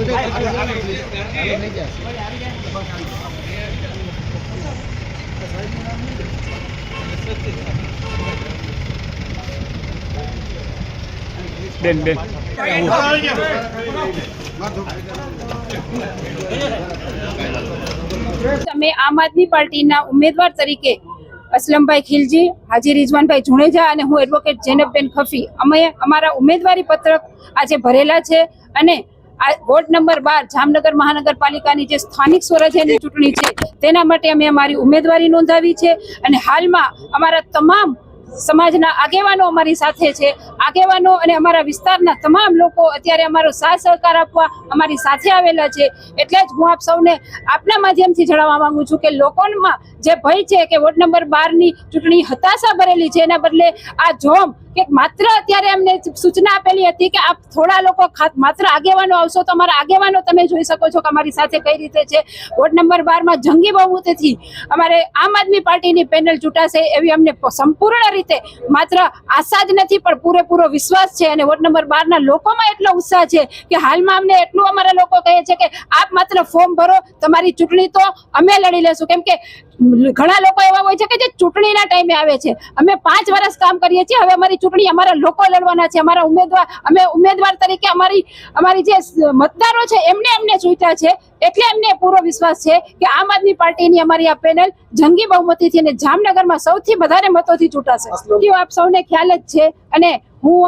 બેન બેન અમે આમ આદમી પાર્ટીના ઉમેદવાર તરીકે અસલમભાઈ ખીલજી, હાજી રિઝવાનભાઈ જુણેજા અને હું એડવોકેટ જૈનબબેન ખફી અમે અમારા ઉમેદવારી પત્રક આજે ભરેલા છે અને આ વોર્ડ નંબર 12 જામનગર મહાનગરપાલિકાની જે સ્થાનિક સ્વરાજ્યની ચૂંટણી છે તેના માટે અમે અમારી ઉમેદવારી નોંધાવી છે અને હાલમાં અમારા તમામ સમાજના આગેવાનો અમારી સાથે છે। આગેવાનો અને અમારા વિસ્તારના તમામ લોકો અત્યારે અમારો સાથ સહકાર આપવા અમારી સાથે આવેલા છે। એટલે જ હું આપ સૌને આપના માધ્યમથી જણાવવા માંગુ છું કે લોકોમાં જે ભય છે કે વોર્ડ નંબર 12 ની ચૂંટણી હતાશા ભરેલી છે, એના બદલે આ જોમ કે માત્ર અત્યારે અમને સૂચના આપેલી હતી કે આપ થોડા લોકો માત્ર આગેવાનો આવશો તો અમારા આગેવાનો તમે જોઈ શકો છો કે અમારી સાથે કઈ રીતે છે। વોર્ડ નંબર 12 માં જંગી બહુમતીથી અમારે આમ આદમી પાર્ટીની પેનલ ચૂંટાશે એવી અમને સંપૂર્ણ રીતે માત્ર આશા જ નથી પણ પૂરેપૂરો વિશ્વાસ છે અને વોર્ડ નંબર 12 ના લોકોમાં એટલો ઉત્સાહ છે કે હાલમાં અમને એટલું અમારા લોકો કહે છે કે આપ માત્ર ફોર્મ ભરો, તમારી ચૂંટણી તો અમે લડી લેશું। કેમ કે ઘણા લોકો એવા હોય છે કે જે ચૂંટણીના ટાઈમે આવે છે। અમે 5 વર્ષ કામ કરીએ છીએ, હવે અમારી ચૂંટણી અમારા લોકો લડવાના છે। અમારા ઉમેદવાર તરીકે અમારી જે મતદારો છે એમને ચૂંટ્યા છે, એટલે એમને પૂરો વિશ્વાસ છે કે આમ આદમી પાર્ટીની અમારી આ પેનલ જંગી બહુમતીથી અને જામનગરમાં સૌથી વધારે મતોથી ચૂંટાશે। આપ સૌને ખ્યાલ જ છે અને હું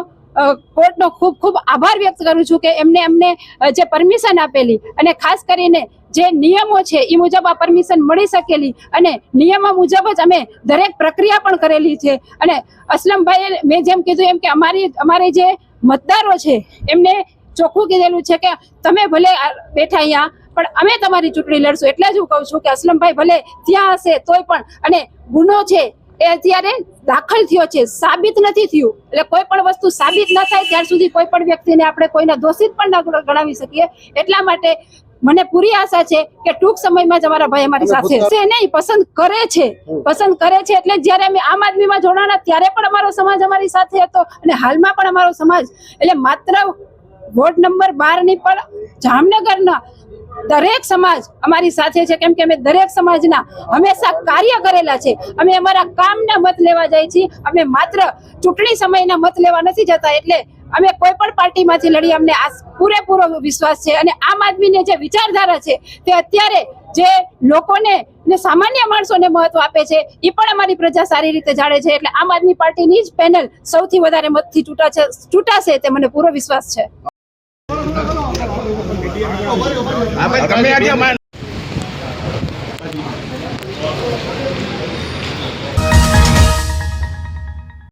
કોર્ટનો ખૂબ ખૂબ આભાર વ્યક્ત કરું છું કે અમને જે પરમિશન આપેલી અને ખાસ કરીને જે નિયમો છે એ મુજબ આ પરમિશન મળી શકેલી અને નિયમો મુજબ જ અમે દરેક પ્રક્રિયા પણ કરેલી છે। અને અસલમભાઈ મેં જેમ કીધું એમ કે અમારે જે મતદારો છે એમને ચોખ્ખું કીધેલું છે કે તમે ભલે બેઠા અહીંયા પણ અમે તમારી ચૂંટણી લડશું। એટલે જ હું કહું છું કે અસલમભાઈ ભલે ત્યાં હશે તોય પણ અને ગુનો છે એ અત્યારે દાખલ થયો છે, સાબિત નથી થયું। એટલે કોઈ પણ વસ્તુ સાબિત ન થાય ત્યાર સુધી કોઈ પણ વ્યક્તિને આપણે કોઈના દોષિત પણ ન ગણાવી શકીએ। એટલા માટે મને પૂરી આશા છે કે ટૂંક સમયમાં જ અમારા ભાઈ અમારી સાથે છે નહીં પસંદ કરે છે। એટલે જ્યારે અમે આમ આદમીમાં જોડાણા ત્યારે પણ અમારો સમાજ અમારી સાથે હતો અને હાલમાં પણ અમારો સમાજ, એટલે માત્ર વોર્ડ નંબર 12 ની પણ જામનગરના દરેક સમાજ અમારી સાથે છે। કેમ કે અમે દરેક સમાજના હંમેશા કાર્ય કરેલા છે। અમે અમારા કામના મત લેવા જાય છીએ, અમે માત્ર ચૂંટણી સમયના મત લેવા નથી જતા। એટલે અમે કોઈ પણ પાર્ટીમાંથી લડી અમને આ પૂરેપૂરો વિશ્વાસ છે અને આમ આદમીને જે વિચારધારા છે તે અત્યારે જે લોકોને ને સામાન્ય માણસોને મહત્વ આપે છે એ પણ અમારી પ્રજા સારી રીતે જાણે છે। એટલે આમ આદમી પાર્ટીની જ પેનલ સૌથી વધારે મતથી ચૂંટાશે તે મને પૂરો વિશ્વાસ છે।